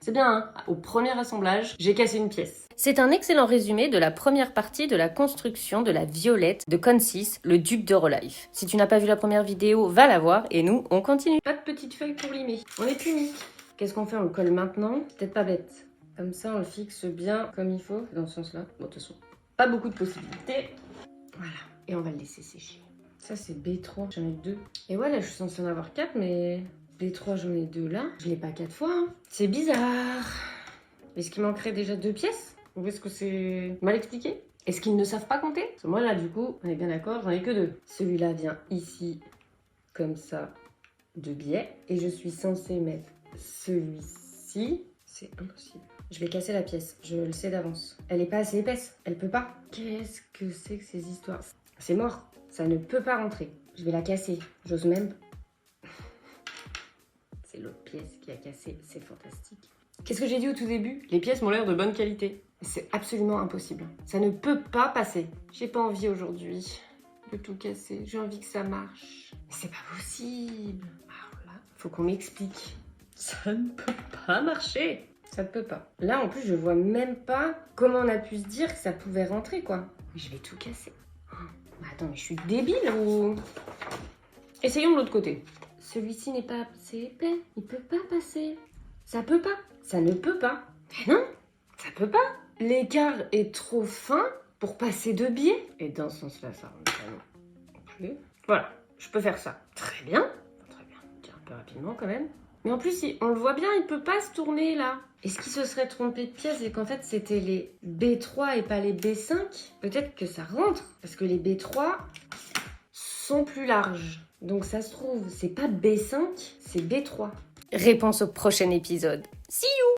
C'est bien, hein. Au premier assemblage, j'ai cassé une pièce. C'est un excellent résumé de la première partie de la construction de la Violette de Consis, le duc d'Eurolife. Si tu n'as pas vu la première vidéo, va la voir et nous, on continue. Pas de petites feuilles pour limer. On est puni. Qu'est-ce qu'on fait? On le colle maintenant? Peut-être pas bête. Comme ça, on le fixe bien comme il faut, dans ce sens-là. Bon, de toute façon, pas beaucoup de possibilités. Voilà. Et on va le laisser sécher. Ça, c'est B3. J'en ai 2. Et voilà, je suis censée en avoir 4, mais B3, j'en ai 2 là. Je l'ai pas 4 fois. Hein. C'est bizarre. Est-ce qu'il manquerait déjà 2 pièces? Ou est-ce que c'est mal expliqué? Est-ce qu'ils ne savent pas compter? Parce que moi, là, du coup, on est bien d'accord, j'en ai que 2. Celui-là vient ici, comme ça, de biais. Et je suis censée mettre celui-ci. C'est impossible. Je vais casser la pièce, je le sais d'avance. Elle est pas assez épaisse, elle peut pas. Qu'est-ce que c'est que ces histoires? C'est mort, ça ne peut pas rentrer. Je vais la casser, j'ose même. C'est l'autre pièce qui a cassé, c'est fantastique. Qu'est-ce que j'ai dit au tout début? Les pièces m'ont l'air de bonne qualité. C'est absolument impossible. Ça ne peut pas passer. J'ai pas envie aujourd'hui de tout casser. J'ai envie que ça marche. Mais c'est pas possible. Alors là, faut qu'on m'explique. Ça ne peut pas marcher. Ça ne peut pas. Là, en plus, je vois même pas comment on a pu se dire que ça pouvait rentrer, quoi. Mais je vais tout casser. Mais attends, mais je suis débile ou... Essayons de l'autre côté. Celui-ci n'est pas assez épais. Il peut pas passer. Ça peut pas. Ça ne peut pas. Mais non, ça peut pas. L'écart est trop fin pour passer de biais. Et dans ce sens-là, ça rentre pas non plus. Voilà, je peux faire ça. Très bien. Enfin, très bien. Tiens, un peu rapidement quand même. Mais en plus, on le voit bien, il peut pas se tourner là. Est-ce qu'il se serait trompé de pièce et qu'en fait c'était les B3 et pas les B5? Peut-être que ça rentre, parce que les B3 sont plus larges. Donc ça se trouve, c'est pas B5, c'est B3. Réponse au prochain épisode. See you!